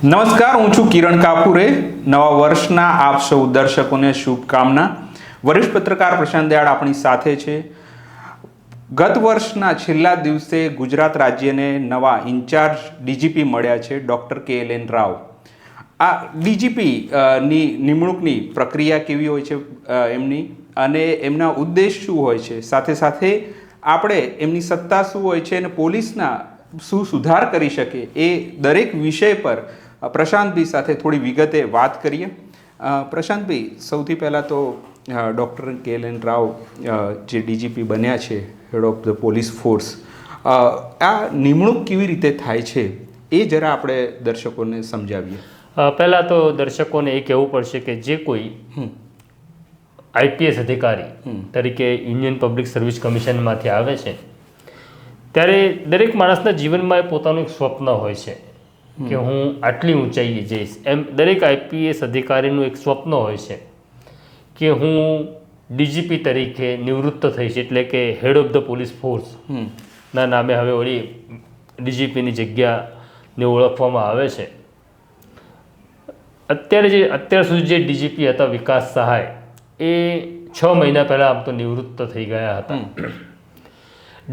નમસ્કાર, હું છું કિરણ કાપુરે. નવા વર્ષના આપ સૌ દર્શકોને શુભકામના. વરિષ્ઠ પત્રકાર પ્રશાંત દયાળ આપણી સાથે છે. ગત વર્ષના છેલ્લા દિવસે ગુજરાત રાજ્યને નવા ઇન્ચાર્જ ડીજીપી મળ્યા છે, ડૉક્ટર KLN રાવ. આ ડીજીપી ની નિમણૂકની પ્રક્રિયા કેવી હોય છે એમની, અને એમના ઉદ્દેશ શું હોય છે, સાથે સાથે આપણે એમની સત્તા શું હોય છે અને પોલીસના શું સુધાર કરી શકે, એ દરેક વિષય પર પ્રશાંતભાઈ સાથે થોડી વિગતે વાત કરીએ. પ્રશાંતભાઈ, સૌથી પહેલાં તો ડૉક્ટર KLN રાવ જે ડીજીપી બન્યા છે, head of the police force, આ નિમણૂક કેવી રીતે થાય છે એ જરા આપણે દર્શકોને સમજાવીએ. પહેલાં તો દર્શકોને એ કહેવું પડશે કે જે કોઈ IPS અધિકારી તરીકે યુનિયન પબ્લિક સર્વિસ કમિશનમાંથી આવે છે, ત્યારે દરેક માણસના જીવનમાં એ પોતાનું એક સ્વપ્ન હોય છે કે હું આટલી ઊંચાઈએ જઈશ. એમ દરેક IPS અધિકારીનું એક સ્વપ્ન હોય છે કે હું DGP તરીકે નિવૃત્ત થઈશ, એટલે કે head of the police force ના નામે હવે વળી DGPની જગ્યાને ઓળખવામાં આવે છે. અત્યાર સુધી જે DGP હતા વિકાસ સહાય, એ 6 મહિના પહેલાં આમ તો નિવૃત્ત થઈ ગયા હતા.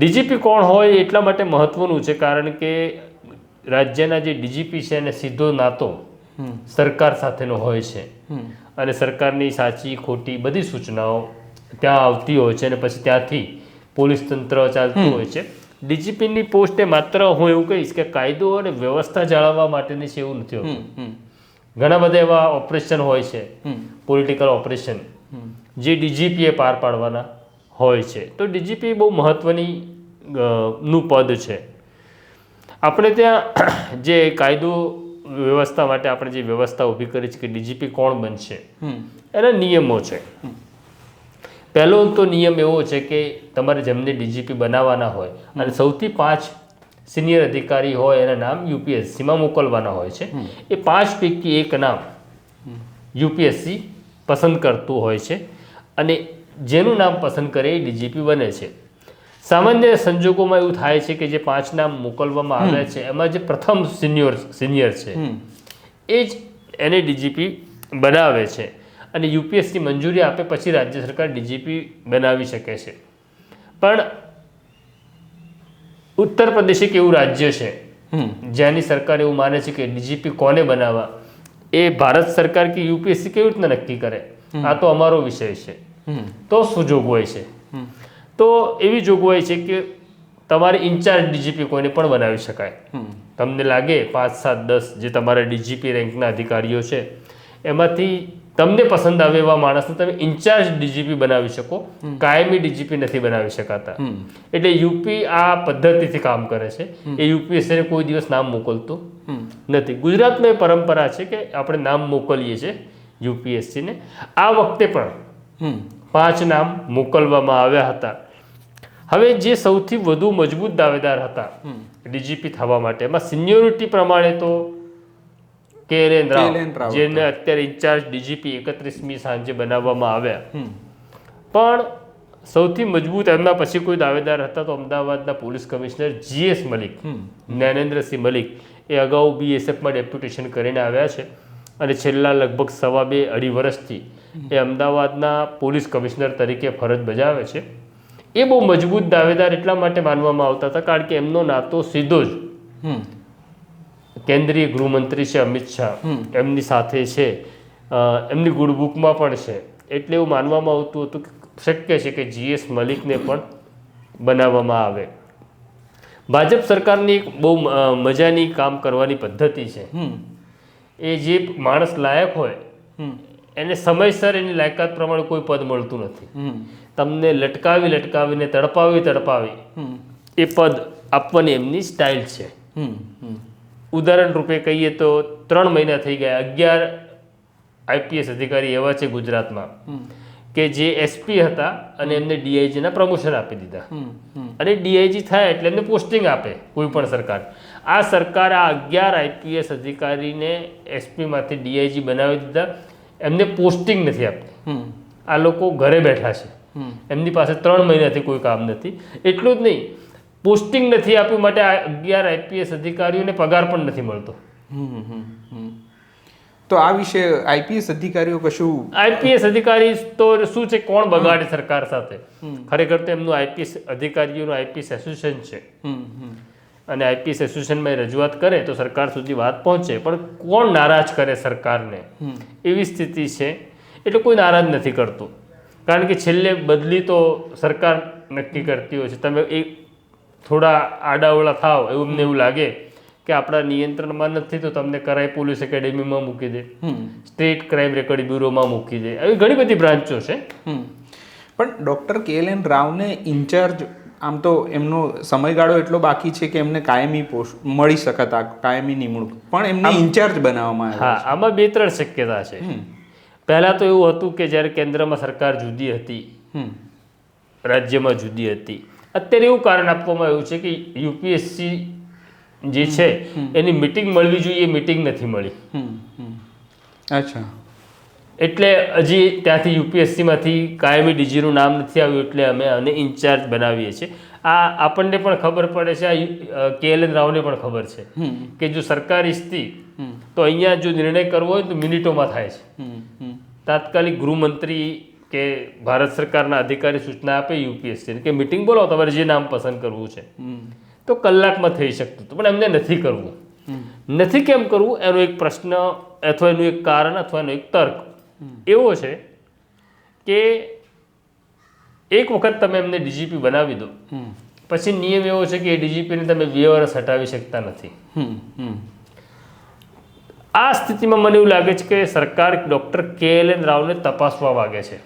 DGP કોણ હોય એટલા માટે મહત્વનું છે કારણ કે રાજ્યના જે DGP છે એને સીધો નાતો સરકાર સાથેનો હોય છે, અને સરકારની સાચી ખોટી બધી સૂચનાઓ ત્યાં આવતી હોય છે, અને પછી ત્યાંથી પોલીસ તંત્ર ચાલતું હોય છે. DGPની પોસ્ટ એ માત્ર હું એવું કહીશ કે કાયદો અને વ્યવસ્થા જાળવવા માટેની છે એવું નથી હોતું. ઘણા બધા એવા ઓપરેશન હોય છે, પોલિટિકલ ઓપરેશન, જે DGP એ પાર પાડવાના હોય છે. તો DGP બહુ મહત્વની નું પદ છે. આપણે ત્યાં જે કાયદો વ્યવસ્થા માટે આપણે જે વ્યવસ્થા ઊભી કરી છે કે DGP કોણ બનશે, એના નિયમો છે. પહેલો તો નિયમ એવો છે કે તમારે જેમને DGP બનાવવાના હોય અને સૌથી 5 સિનિયર અધિકારી હોય એના નામ UPSCમાં મોકલવાના હોય છે. એ 5 પૈકી એક નામ UPSC પસંદ કરતું હોય છે, અને જેનું નામ પસંદ કરે એ DGP બને છે. સામાન્ય સંજોગોમાં એવું થાય છે કે જે 5 નામ મોકલવામાં આવ્યા છે એમાં જે પ્રથમ સિનિયર છે એ જ એને DGP બનાવે છે, અને UPSC મંજૂરી આપે પછી રાજ્ય સરકાર DGP બનાવી શકે છે. પણ ઉત્તર પ્રદેશ એક એવું રાજ્ય છે જ્યાંની સરકાર એવું માને છે કે DGP કોને બનાવવા એ ભારત સરકાર કે UPSC કેવી રીતના નક્કી કરે, આ તો અમારો વિષય છે. તો શું જોગવાઈ છે? તો એવી જોગવાઈ છે કે તમારે ઇન્ચાર્જ DGP કોઈને પણ બનાવી શકાય. તમને લાગે 5, 7, 10 જે તમારા DGP રેન્કના અધિકારીઓ છે એમાંથી તમને પસંદ આવે એવા માણસને તમે ઇન્ચાર્જ DGP બનાવી શકો, કાયમી DGP નથી બનાવી શકાતા. એટલે UP આ પદ્ધતિથી કામ કરે છે. એ UPSCને કોઈ દિવસ નામ મોકલતું નથી. ગુજરાતમાં એ પરંપરા છે કે આપણે નામ મોકલીએ છીએ UPSCને. આ વખતે પણ 5 નામ મોકલવામાં આવ્યા હતા. હવે જે સૌથી વધુ મજબૂત દાવેદાર હતા DGP થવા માટે, એમાં સિનિયોરિટી પ્રમાણે તો KLN રાવ, જેને અત્યારે ઇન્ચાર્જ DGP 31મી સાંજે બનાવવામાં આવ્યા. પણ સૌથી મજબૂત એમના પછી કોઈ દાવેદાર હતા તો અમદાવાદના police commissioner GS Malik, Gyanendrasinh Malik, એ અગાઉ BSFમાં ડેપ્યુટેશન કરીને આવ્યા છે, અને છેલ્લા લગભગ 2.5 વર્ષથી એ અમદાવાદના પોલીસ કમિશનર તરીકે ફરજ બજાવે છે. એ બહુ મજબૂત દાવેદાર એટલા માટે માનવામાં આવતા હતા કારણ કે એમનો નાતો સીધો જ કેન્દ્રીય ગૃહમંત્રી છે અમિત શાહ એમની સાથે છે, એમની ગુડબુકમાં પણ છે. એટલે એવું માનવામાં આવતું હતું કે શક્ય છે કે GS મલિકને પણ બનાવવામાં આવે. ભાજપ સરકારની એક બહુ મજાની કામ કરવાની પદ્ધતિ છે. એ જે માણસ લાયક હોય એને સમયસર એની લાયકાત પ્રમાણે કોઈ પદ મળતું નથી. તમને લટકાવીને તડપાવી એ પદ આપવાની એમની સ્ટાઇલ છે. ઉદાહરણ રૂપે કહીએ તો 3 મહિના થઈ ગયા, 11 IPS અધિકારી એવા છે ગુજરાતમાં કે જે SP હતા અને એમને DIGના પ્રમોશન આપી દીધા, અને DIG થાય એટલે એમને પોસ્ટિંગ આપે કોઈ પણ સરકાર. આ સરકાર આ 11 IPS અધિકારીને SP માંથી DIG બનાવી દીધા, એમને પોસ્ટિંગ નથી આપતી. આ લોકો ઘરે બેઠા છે, એમની પાસે 3 મહિનાથી કોઈ કામ નથી. એટલું જ નહીં, પોસ્ટિંગ નથી આપ્યું માટે આ 11 IPS અધિકારીઓને પગાર પણ નથી મળતો. તો આ વિશે આઈપીએસ અધિકારીઓ કશું આઈપીએસ અધિકારી તો શું છે, કોણ બગાડે સરકાર સાથે? ખરેખર તો એમનું આઈપીએસ અધિકારીઓનું આઈપીએસ એસોસિએશન છે, અને આઈપીએસ એસોસિએશનમાં રજૂઆત કરે તો સરકાર સુધી વાત પહોંચે, પણ કોણ નારાજ કરે સરકારને એવી સ્થિતિ છે. એટલે કોઈ નારાજ નથી કરતું, કારણ કે છેલ્લે બદલી તો સરકાર નક્કી કરતી હોય છે. તમે એક થોડા આડાવડા થાવ એવું અમને એવું લાગે કે આપણા નિયંત્રણમાં નથી તો તમને કરાઈ પોલીસ એકેડેમીમાં મૂકી દે, સ્ટેટ ક્રાઇમ રેકોર્ડ બ્યુરોમાં મૂકી દે, આવી ઘણી બધી બ્રાન્ચો છે. પણ ડૉક્ટર KLN રાવને ઇન્ચાર્જ, આમ તો એમનો સમયગાળો એટલો બાકી છે કે એમને કાયમી પોસ્ટ મળી શકતા, કાયમી નિમણૂક, પણ એમને ઇન્ચાર્જ બનાવવામાં આવ્યા. હા, આમાં 2-3 શક્યતા છે. પહેલાં તો એવું હતું કે જ્યારે કેન્દ્રમાં સરકાર જુદી હતી, રાજ્યમાં જુદી હતી. અત્યારે એવું કારણ આપવામાં આવ્યું છે કે યુપીએસસી જે છે એની મિટિંગ મળવી જોઈએ, એ મિટિંગ નથી મળી. અચ્છા. એટલે હજી ત્યાંથી યુપીએસસીમાંથી કાયમી ડીજીનું નામ નથી આવ્યું, એટલે અમે આને ઇન્ચાર્જ બનાવીએ છીએ. આ આપણને પણ ખબર પડે છે, આ KLN રાવને પણ ખબર છે કે જો સરકાર ઈચ્છતી તો અહીંયા જો નિર્ણય કરવો હોય તો મિનિટોમાં થાય છે. તાત્કાલિક ગૃહમંત્રી કે ભારત સરકારના અધિકારી સૂચના આપે યુપીએસસીને કે મિટિંગ બોલાવો, તમારે જે નામ પસંદ કરવું છે, તો કલાકમાં થઈ શકતું હતું. પણ એમને નથી કરવું. નથી કેમ કરવું એનો એક પ્રશ્ન અથવા એનું એક કારણ અથવા એનો એક તર્ક એવો છે કે એક વખત તમે એમને ડીજીપી બનાવી દો, પછી નિયમ એવો છે કે એ ડીજીપીને તમે 2 વર્ષ હટાવી શકતા નથી. આ સ્થિતિમાં મને એવું લાગે છે કે સરકાર ડૉક્ટર KLN રાવને તપાસવા માગે છે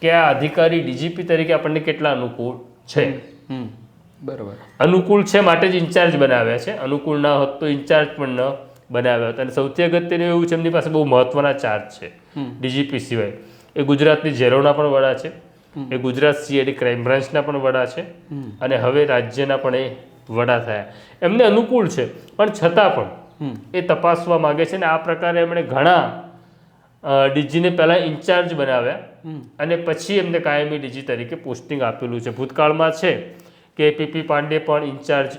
કે આ અધિકારી ડીજીપી તરીકે આપણને કેટલા અનુકૂળ છે. બરાબર. અનુકૂળ છે માટે જ ઇન્ચાર્જ બનાવ્યા છે, અનુકૂળ ના હોત તો ઇન્ચાર્જ પણ ન બનાવ્યા હતા. અને સૌથી અગત્યનું એવું છે, એમની પાસે બહુ મહત્વના ચાર્જ છે ડીજીપી સિવાય. એ ગુજરાતની જેરોના પણ વડા છે, એ ગુજરાત CID ક્રાઇમ બ્રાન્ચના પણ વડા છે, અને હવે રાજ્યના પણ એ વડા થયા. એમને અનુકૂળ છે, પણ છતાં પણ એ તપાસવા માગે છે. ને આ પ્રકારે એમણે ઘણા ડીજીને પહેલાં ઇન્ચાર્જ બનાવ્યા અને પછી એમને કાયમી ડીજી તરીકે પોસ્ટિંગ આપેલું છે. ભૂતકાળમાં છે કે PP પાંડે પણ ઇન્ચાર્જ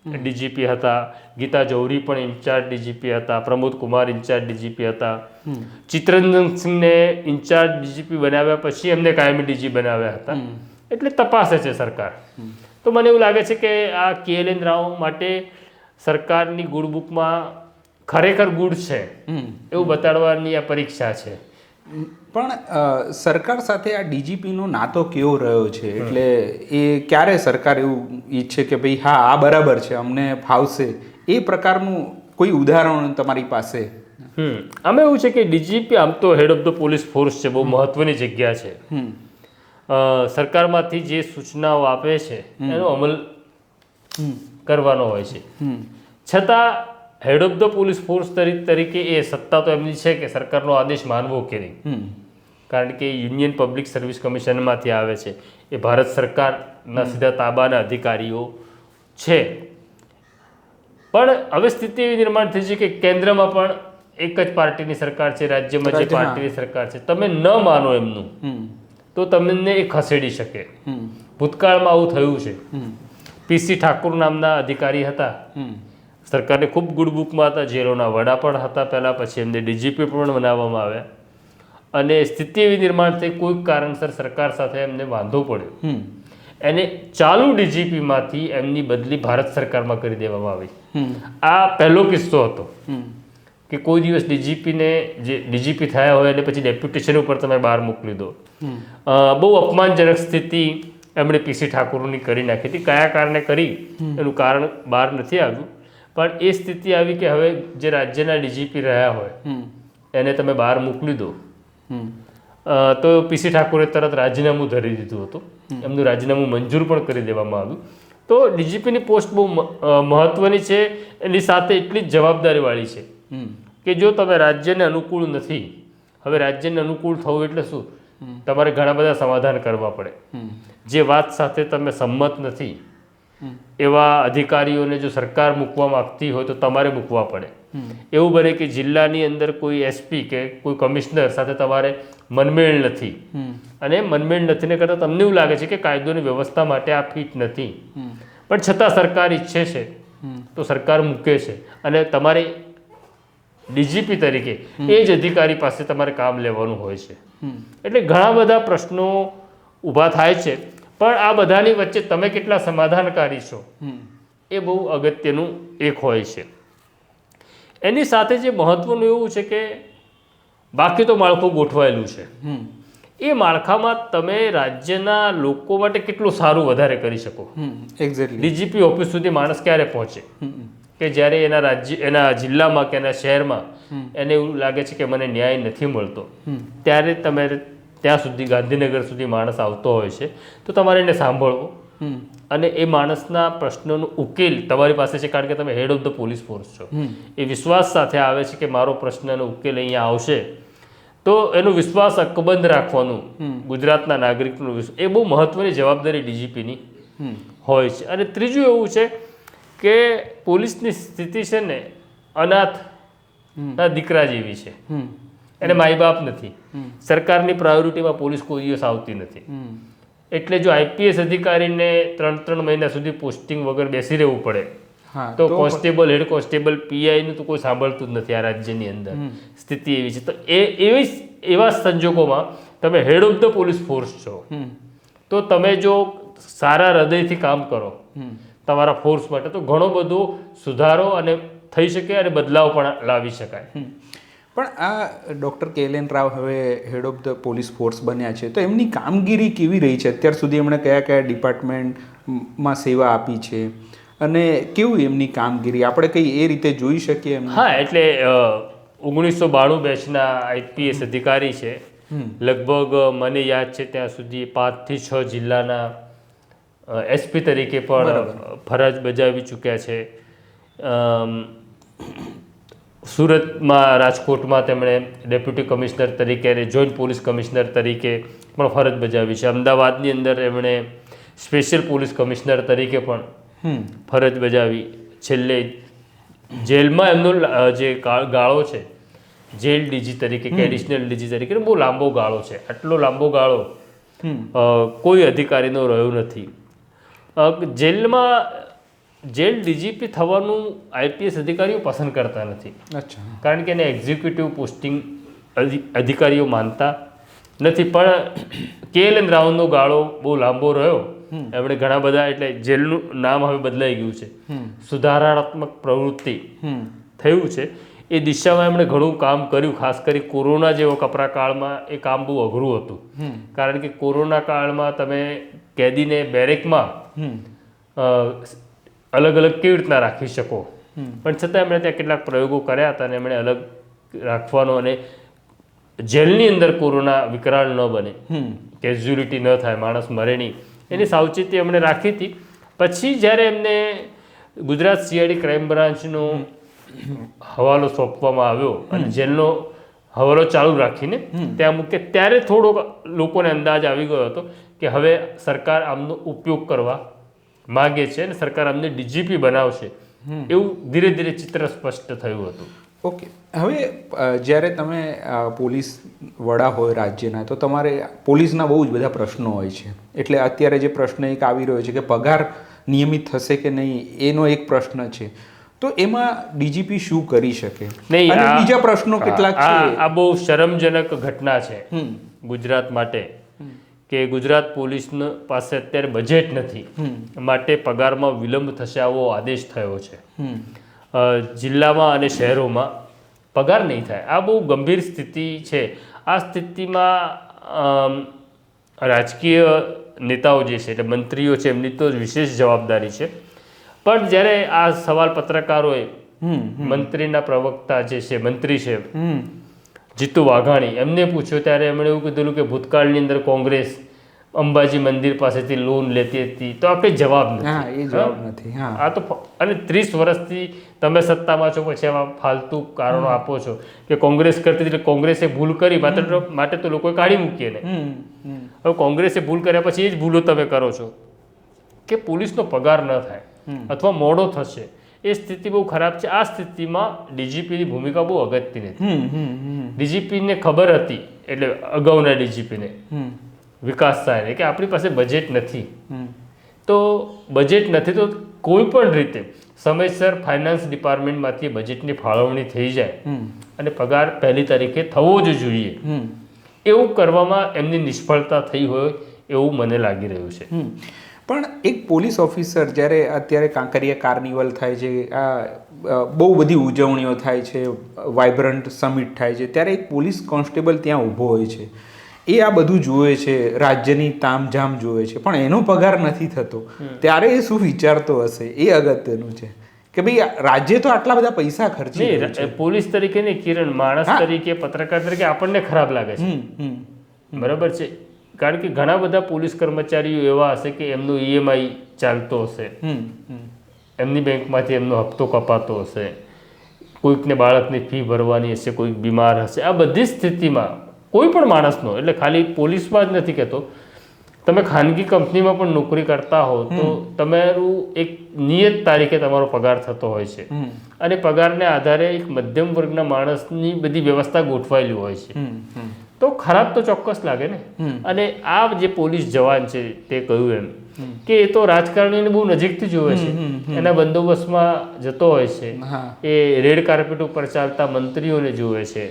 ડીજીપી હતા, ગીતા જૌહરી પણ ઇન્ચાર્જ ડીજીપી હતા, પ્રમોદ કુમાર ઇન્ચાર્જ ડીજીપી હતા, ચિત્તરંજન સિંહને ઇન્ચાર્જ ડીજીપી બનાવ્યા પછી એમને કાયમી ડીજી બનાવ્યા હતા. એટલે તપાસે છે સરકાર. તો મને એવું લાગે છે કે આ KLN રાવ માટે સરકારની ગુડ બુકમાં ખરેખર ગુડ છે એવું બતાડવાની આ પરીક્ષા છે. પણ સરકાર સાથે આ ડીજીપીનો નાતો કેવો રહ્યો છે? એટલે એ ક્યારે સરકાર એવું ઈચ્છે કે ભાઈ હા આ બરાબર છે, અમને ફાવશે, એ પ્રકારનું કોઈ ઉદાહરણ તમારી પાસે? આમાં એવું છે કે ડીજીપી આમ તો head of the police force છે, બહુ મહત્વની જગ્યા છે. સરકારમાંથી જે સૂચનાઓ આપે છે એનો અમલ કરવાનો હોય છે. છતાં head of the police force તરીકે એ સત્તા તો એમની છે કે સરકારનો આદેશ માનવો કે નહીં, કારણ કે યુનિયન પબ્લિક સર્વિસ કમિશનમાંથી આવે છે, એ ભારત સરકારના સીધા તાબાના અધિકારીઓ છે. પણ હવે સ્થિતિ એવી નિર્માણ થઈ છે કે કેન્દ્રમાં પણ એક જ પાર્ટીની સરકાર છે, રાજ્યમાં જે પાર્ટીની સરકાર છે, તમે ન માનો એમનું તો તમને એ ખસેડી શકે. ભૂતકાળમાં આવું થયું છે. PC ઠાકુર નામના અધિકારી હતા, સરકારને ખૂબ ગુડ બુકમાં હતા, જેલોના વડા પણ હતા પહેલાં, પછી એમને ડીજીપી પણ બનાવવામાં આવ્યા, અને સ્થિતિ એવી નિર્માણ થઈ કોઈક કારણસર સરકાર સાથે એમને વાંધો પડ્યો, એને ચાલુ ડીજીપીમાંથી એમની બદલી ભારત સરકારમાં કરી દેવામાં આવી. આ પહેલો કિસ્સો હતો કે કોઈ દિવસ ડીજીપીને જે ડીજીપી થયા હોય અને પછી ડેપ્યુટેશન ઉપર તમે બહાર મોકલી દો. બહુ અપમાનજનક સ્થિતિ એમણે PC ઠાકુરની કરી નાખી હતી. કયા કારણે કરી એનું કારણ બહાર નથી આવ્યું, પણ એ સ્થિતિ આવી કે હવે જે રાજ્યના ડીજીપી રહ્યા હોય એને તમે બહાર મોકલી દો, તો PC ઠાકુરે તરત રાજીનામું ધરી દીધું હતું. એમનું રાજીનામું મંજૂર પણ કરી દેવામાં આવ્યું. તો ડીજીપીની પોસ્ટ બહુ મહત્વની છે, એની સાથે એટલી જ જવાબદારીવાળી છે કે જો તમે રાજ્યને અનુકૂળ નથી, હવે રાજ્યને અનુકૂળ થવું એટલે શું? તમારે ઘણા બધા સમાધાન કરવા પડે. જે વાત સાથે તમે સંમત નથી એવા અધિકારીઓને જો સરકાર મૂકવા માંગતી હોય તો તમારે મૂકવા પડે. એવું બને કે જિલ્લાની અંદર કોઈ SP કે કોઈ કમિશનર સાથે તમારે મનમેળ નથી, અને મનમેળ નથીને કરતાં તમને એવું લાગે છે કે કાયદોની વ્યવસ્થા માટે આ ફિટ નથી, પણ છતાં સરકાર ઈચ્છે છે તો સરકાર મૂકે છે. અને તમારે ડીજીપી તરીકે એ જ અધિકારી પાસે તમારે કામ લેવાનું હોય છે. એટલે ઘણા બધા પ્રશ્નો ઊભા થાય છે, પણ આ બધાની વચ્ચે તમે કેટલા સમાધાનકારી છો એ બહુ અગત્યનું એક હોય છે. એની સાથે જે મહત્વનું એવું છે કે બાકી તો માળખું ગોઠવાયેલું છે, એ માળખામાં તમે રાજ્યના લોકો માટે કેટલું સારું વધારે કરી શકો. એક્ઝેક્ટલી. ડીજીપી ઓફિસ સુધી માણસ ક્યારે પહોંચે કે જ્યારે એના જિલ્લામાં કે એના શહેરમાં એને એવું લાગે છે કે મને ન્યાય નથી મળતો, ત્યારે તમે ત્યાં સુધી ગાંધીનગર સુધી માણસ આવતો હોય છે, તો તમારે એને સાંભળવો અને એ માણસના પ્રશ્નોનો ઉકેલ તમારી પાસે છે, કારણ કે તમે head of the police force છો. એ વિશ્વાસ સાથે આવે છે કે મારો પ્રશ્નનો ઉકેલ અહીંયા આવશે, તો એનો વિશ્વાસ અકબંધ રાખવાનું ગુજરાતના નાગરિકનો એ બહુ મહત્વની જવાબદારી ડીજીપીની હોય છે. અને ત્રીજું એવું છે કે પોલીસની સ્થિતિ છે ને અનાથના દીકરા જેવી છે, એને માય બાપ નથી. સરકારની પ્રાયોરિટીમાં પોલીસ કોઈ દિવસ આવતી નથી. એટલે જો આઈપીએસ અધિકારીને 3 મહિના સુધી પોસ્ટિંગ વગર બેસી રહેવું પડે તો કોન્સ્ટેબલ, હેડ કોન્સ્ટેબલ, પીઆઈનું તો કોઈ સાંભળતું જ નથી આ રાજ્યની અંદર. સ્થિતિ એવી છે. તો એવા સંજોગોમાં તમે head of the police force છો, તો તમે જો સારા હૃદયથી કામ કરો તમારા ફોર્સ માટે, તો ઘણો બધો સુધારો અને થઈ શકે અને બદલાવ પણ લાવી શકાય. પણ આ ડૉક્ટર KLN રાવ હવે head of the police force બન્યા છે, તો એમની કામગીરી કેવી રહી છે? અત્યાર સુધી એમણે કયા કયા ડિપાર્ટમેન્ટમાં સેવા આપી છે અને કેવું એમની કામગીરી આપણે કઈ એ રીતે જોઈ શકીએ એમ? હા, એટલે 1992 બેચના આઈપીએસ અધિકારી છે. લગભગ મને યાદ છે ત્યાં સુધી 5 થી 6 જિલ્લાના એસપી તરીકે પણ ફરજ બજાવી ચૂક્યા છે. સુરતમાં, રાજકોટમાં તેમણે ડેપ્યુટી કમિશનર તરીકે અને જોઈન્ટ પોલીસ કમિશનર તરીકે પણ ફરજ બજાવી છે. અમદાવાદની અંદર એમણે સ્પેશિયલ પોલીસ કમિશનર તરીકે પણ ફરજ બજાવી. છેલ્લે જેલમાં એમનો જે ગાળો છે, જેલ ડીજી તરીકે કે એડિશનલ ડીજી તરીકે, બહુ લાંબો ગાળો છે. આટલો લાંબો ગાળો કોઈ અધિકારીનો રહ્યો નથી. જેલ ડીજીપી થવાનું આઈપીએસ અધિકારીઓ પસંદ કરતા નથી, કારણ કે એને એક્ઝિક્યુટિવ પોસ્ટિંગ અધિકારીઓ માનતા નથી. પણ KLN રાવનો ગાળો બહુ લાંબો રહ્યો. એમણે ઘણા બધા, એટલે જેલનું નામ હવે બદલાઈ ગયું છે, સુધારણાત્મક પ્રવૃત્તિ થયું છે. એ દિશામાં એમણે ઘણું કામ કર્યું. ખાસ કરી કોરોના જેવો કપરા કાળમાં એ કામ બહુ અઘરું હતું, કારણ કે કોરોના કાળમાં તમે કેદીને બેરેકમાં અલગ અલગ કેવી રીતના રાખી શકો, પણ છતાં એમણે ત્યાં કેટલાક પ્રયોગો કર્યા હતા અને એમણે અલગ રાખવાનો અને જેલની અંદર કોરોના વિકરાળ ન બને, કેઝ્યુલિટી ન થાય, માણસ મરે નહીં, એની સાવચેતી એમણે રાખી હતી. પછી જ્યારે એમને ગુજરાત CID ક્રાઇમ બ્રાન્ચનો હવાલો સોંપવામાં આવ્યો અને જેલનો હવાલો ચાલુ રાખીને ત્યાં મૂકે, ત્યારે થોડોક લોકોને અંદાજ આવી ગયો હતો કે હવે સરકાર આમનો ઉપયોગ કરવા માગે છે અને સરકાર અમને ડીજીપી બનાવશે, એવું ધીરે ધીરે ચિત્ર સ્પષ્ટ થયું હતું. ઓકે, હવે જ્યારે તમે પોલીસ વડા હોય રાજ્યના, તો તમારે પોલીસના બહુ જ બધા પ્રશ્નો હોય છે. એટલે અત્યારે જે પ્રશ્ન એક આવી રહ્યો છે કે પગાર નિયમિત થશે કે નહીં, એનો એક પ્રશ્ન છે. તો એમાં ડીજીપી શું કરી શકે? નહીં, અને બીજા પ્રશ્નો કેટલાક છે. આ બહુ શરમજનક ઘટના છે ગુજરાત માટે કે ગુજરાત પોલીસ પાસે અત્યારે બજેટ નથી, માટે પગારમાં વિલંબ થશે આવો આદેશ થયો છે. જિલ્લામાં અને શહેરોમાં પગાર નહીં થાય. આ બહુ ગંભીર સ્થિતિ છે. આ સ્થિતિમાં રાજકીય નેતાઓ જે છે, એટલે મંત્રીઓ છે, એમની તો વિશેષ જવાબદારી છે. પણ જ્યારે આ સવાલ પત્રકારોએ મંત્રીના પ્રવક્તા જે છે, મંત્રી છે જીતુ વાઘાણી, એમને પૂછ્યો ત્યારે એમણે એવું કીધેલું કે ભૂતકાળની અંદર કોંગ્રેસ અંબાજી મંદિર પાસેથી લોન લેતી હતી, તો આ કંઈ જવાબ નથી. આ તો અને 30 વર્ષથી તમે સત્તામાં છો, પછી આવા ફાલતુ કારણો આપો છો કે કોંગ્રેસ કરતી હતી, કોંગ્રેસે ભૂલ કરી માટે તો લોકોએ કાઢી મૂકીએ ને. હવે કોંગ્રેસે ભૂલ કર્યા પછી એ જ ભૂલો તમે કરો છો કે પોલીસનો પગાર ન થાય અથવા મોડો થશે. એ સ્થિતિ બહુ ખરાબ છે. આ સ્થિતિમાં ડીજીપીની ભૂમિકા બહુ અગત્યની હતી. ડીજીપીને ખબર હતી, એટલે અગાઉના ડીજીપીને વિકાસ સાહેબ કે આપણી પાસે બજેટ નથી, તો બજેટ નથી તો કોઈ પણ રીતે સમયસર ફાઇનાન્સ ડિપાર્ટમેન્ટમાંથી બજેટની ફાળવણી થઈ જાય અને પગાર 1લી તારીખે થવો જ જોઈએ, એવું કરવામાં એમની નિષ્ફળતા થઈ હોય એવું મને લાગી રહ્યું છે. પણ એક પોલીસ ઓફિસર જ્યારે અત્યારે કાંકરિયા કાર્નિવલ થાય છે, બહુ બધી ઉજવણીઓ થાય છે, વાઇબ્રન્ટ સમિટ થાય છે, ત્યારે એક પોલીસ કોન્સ્ટેબલ ત્યાં ઊભો હોય છે, એ આ બધું જુએ છે, રાજ્યની તામઝામ જુએ છે, પણ એનો પગાર નથી થતો, ત્યારે એ શું વિચારતો હશે? એ અગત્યનું છે કે ભાઈ રાજ્ય તો આટલા બધા પૈસા ખર્ચી રહ્યું છે. પોલીસ તરીકે નહીં કિરણ, માણસ તરીકે, પત્રકાર તરીકે આપણને ખરાબ લાગે છે. બરાબર છે, કારણ કે ઘણા બધા પોલીસ કર્મચારીઓ એવા હશે કે એમનો EMI ચાલતો હશે, એમની બેંકમાંથી એમનો હપ્તો કપાતો હશે, કોઈકને બાળકની ફી ભરવાની હશે, કોઈક બીમાર હશે. આ બધી સ્થિતિમાં કોઈ પણ માણસનો, એટલે ખાલી પોલીસમાં જ નથી કહેતો, તમે ખાનગી કંપનીમાં પણ નોકરી કરતા હો તો તમારું એક નિયત તારીખે તમારો પગાર થતો હોય છે અને પગારને આધારે એક મધ્યમ વર્ગના માણસની બધી વ્યવસ્થા ગોઠવાયેલી હોય છે. તો ખરાબ તો ચોક્કસ લાગે ને. અને આ જે પોલીસ જવાન છે તે કહ્યું એમ કે એ તો રાજકારણીને બહુ નજીકથી જોવે છે, એના બંદોબસ્તમાં જતો હોય છે, એ રેડ કાર્પેટ ઉપર ચાલતા મંત્રીઓને જોવે છે,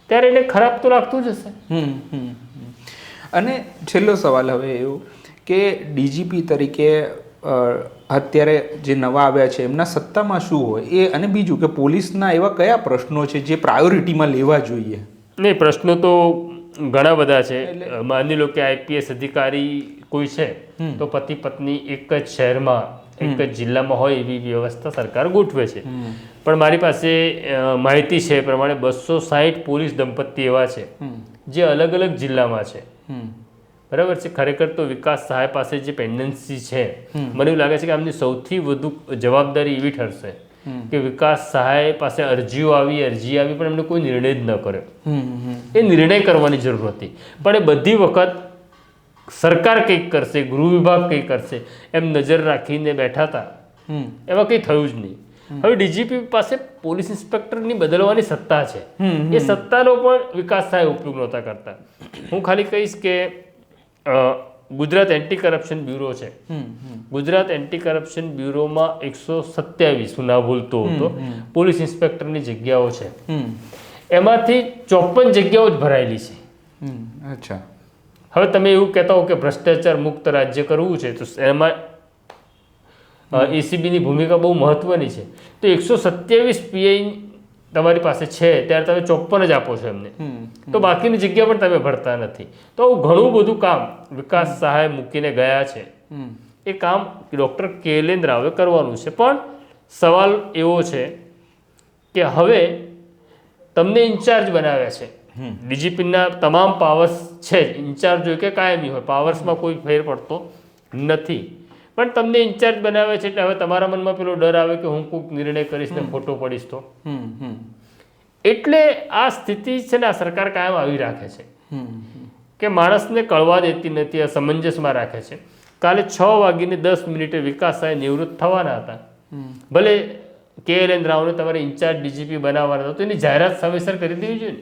ત્યારે એને ખરાબ તો લાગતું જ હશે. અને છેલ્લો સવાલ હવે એવું કે ડીજીપી તરીકે અત્યારે જે નવા આવ્યા છે એમના સત્તામાં શું હોય એ, અને બીજું કે પોલીસના એવા કયા પ્રશ્નો છે જે પ્રાયોરિટીમાં લેવા જોઈએ? નહીં, પ્રશ્નો તો ઘણા બધા છે. માની લો કે IPS અધિકારી કોઈ છે તો પતિ પત્ની એક જ શહેરમાં એક જ જિલ્લામાં હોય એવી વ્યવસ્થા સરકાર ગોઠવે છે. પણ મારી પાસે માહિતી છે એ પ્રમાણે 260 પોલીસ દંપતી એવા છે જે અલગ અલગ જિલ્લામાં છે. બરાબર છે. ખરેખર તો વિકાસ સહાય પાસે જે પેન્ડન્સી છે, મને એવું લાગે છે કે આમની સૌથી વધુ જવાબદારી એવી ઠરશે કે વિકાસ સહાય પાસે અરજી આવી પણ એમને કોઈ નિર્ણય જ ન કર્યો. એ નિર્ણય કરવાની જરૂર હતી, પણ એ બધી વખત સરકાર કંઈક કરશે, ગૃહ વિભાગ કંઈક કરશે એમ નજર રાખીને બેઠા હતા, એમાં કંઈ થયું જ નહીં. હવે ડીજીપી પાસે પોલીસ ઇન્સ્પેક્ટરની બદલવાની સત્તા છે, એ સત્તાનો પણ વિકાસ સહાય ઉપયોગ નહોતા કરતા. હું ખાલી કહીશ કે ગુજરાત એન્ટી કરપ્શન બ્યુરો છે, ગુજરાત એન્ટી કરપ્શન બ્યુરોમાં 127 હું ના ભૂલતો હતો પોલીસ ઇન્સ્પેક્ટરની જગ્યાઓ છે, એમાંથી 54 જગ્યાઓ જ ભરાયેલી છે. અચ્છા. હવે તમે એવું કહેતા હો કે ભ્રષ્ટાચાર મુક્ત રાજ્ય કરવું છે તો એમાં ACBની ભૂમિકા બહુ મહત્વની છે. તો 127 PI તમારી પાસે છે ત્યારે તમે 54 જ આપો છો એમને, તો બાકીની જગ્યા પણ તમે ભરતા નથી. તો ઘણું બધું કામ વિકાસ સહાય મૂકીને ગયા છે, એ કામ ડૉક્ટર KLN રાવે કરવાનું છે. પણ સવાલ એવો છે કે હવે તમને ઇન્ચાર્જ બનાવ્યા છે, ડીજીપીના તમામ પાવર્સ છે જ, ઇન્ચાર્જ હોય કે કાયમી હોય પાવર્સમાં કોઈ ફેર પડતો નથી, પણ તમને ઇન્ચાર્જ બનાવે છે એટલે હવે તમારા મનમાં પેલો ડર આવે કે હું કોઈક નિર્ણય કરીશ ને ખોટો પડીશ તો. એટલે આ સ્થિતિ છે ને આ સરકાર કાયમ આવી રાખે છે કે માણસને કળવા દેતી નથી, અસમંજસમાં રાખે છે. કાલે 6:10 વિકાસ સહાય નિવૃત્ત થવાના હતા, ભલે KLN રાવને તમારે ઇન્ચાર્જ DGP બનાવવાના હતા તો એની જાહેરાત સમયસર કરી દેવી જોઈએ ને.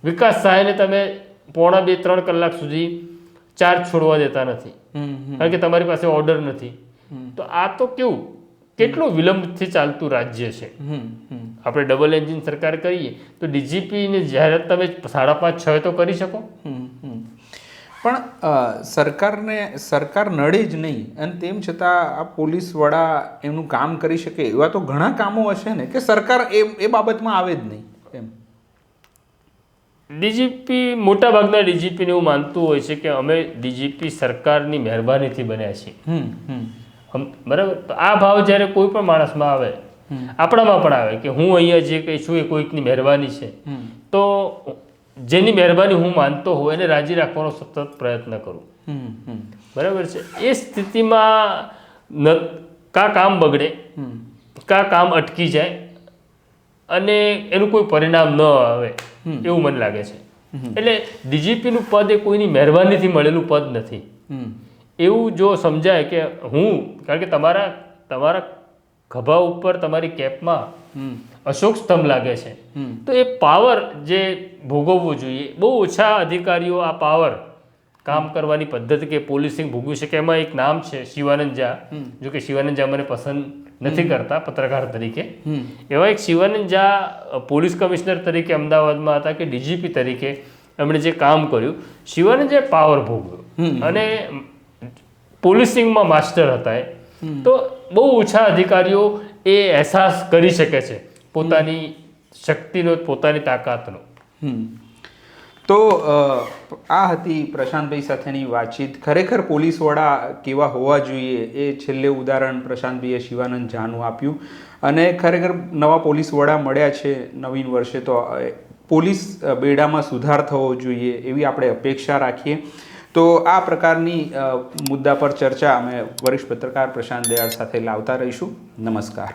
વિકાસ સહાયને તમે 2.5-3 કલાક સુધી ચાર્જ છોડવા દેતા નથી કારણ કે તમારી પાસે ઓર્ડર નથી. તો આ તો કેવું કેટલું વિલંબથી ચાલતું રાજ્ય છે. આપણે ડબલ એન્જિન સરકાર કરીએ તો DGPની જાહેરાત તમે 5:30-6 તો કરી શકો. પણ સરકાર નડે જ નહીં અને તેમ છતાં આ પોલીસ વડા એમનું કામ કરી શકે એવા તો ઘણા કામો હશે ને કે સરકાર એ બાબતમાં આવે જ નહીં એમ. DGP મોટાભાગના DGPને એવું માનતું હોય છે કે અમે DGP સરકારની મહેરબાનીથી બન્યા છીએ. બરાબર. તો આ ભાવ જ્યારે કોઈ પણ માણસમાં આવે, આપણામાં પણ આવે કે હું અહીંયા જે કંઈ છું એ કોઈકની મહેરબાની છે, તો જેની મહેરબાની હું માનતો હોઉં એને રાજી રાખવાનો સતત પ્રયત્ન કરું. બરાબર છે. એ સ્થિતિમાં કામ બગડે, કામ અટકી જાય અને એનું કોઈ પરિણામ ન આવે એવું મને લાગે છે. એટલે DGPનું પદ એ કોઈની મહેરબાનીથી મળેલું પદ નથી એવું જો સમજાય કે કારણ કે તમારા ખભા ઉપર તમારી કેપમાં અશોક સ્તંભ લાગે છે, તો એ પાવર જે ભોગવવો જોઈએ, બહુ ઓછા અધિકારીઓ આ પાવર કામ કરવાની પદ્ધતિ કે પોલિસિંગ ભોગવી શકે. એમાં એક નામ છે શિવાનંદ ઝા. જો કે શિવાનંદ ઝા મને પસંદ નથી કરતા પત્રકાર તરીકે, એવા એક શિવાનંદ ઝા પોલીસ કમિશનર તરીકે અમદાવાદમાં હતા કે ડીજીપી તરીકે એમણે જે કામ કર્યું, શિવાનંદ ઝાએ પાવર ભોગવ્યો અને પોલીસિંગમાં માસ્ટર હતા તો બહુ ઓછા અધિકારીઓ એ અહેસાસ કરી શકે છે પોતાની શક્તિનો, પોતાની તાકાતનો. તો આ હતી પ્રશાંતભાઈ સાથેની વાતચીત. ખરેખર પોલીસ વડા કેવા હોવા જોઈએ એ છેલ્લે ઉદાહરણ પ્રશાંતભાઈએ શિવાનંદ ઝાનું આપ્યું અને ખરેખર નવા પોલીસ વડા મળ્યા છે નવીન વર્ષે તો પોલીસ બેડામાં સુધાર થવો જોઈએ એવી આપણે અપેક્ષા રાખીએ. તો આ પ્રકારની મુદ્દા પર ચર્ચા અમે વરિષ્ઠ પત્રકાર પ્રશાંત દયાળ સાથે લાવતા રહીશું. નમસ્કાર.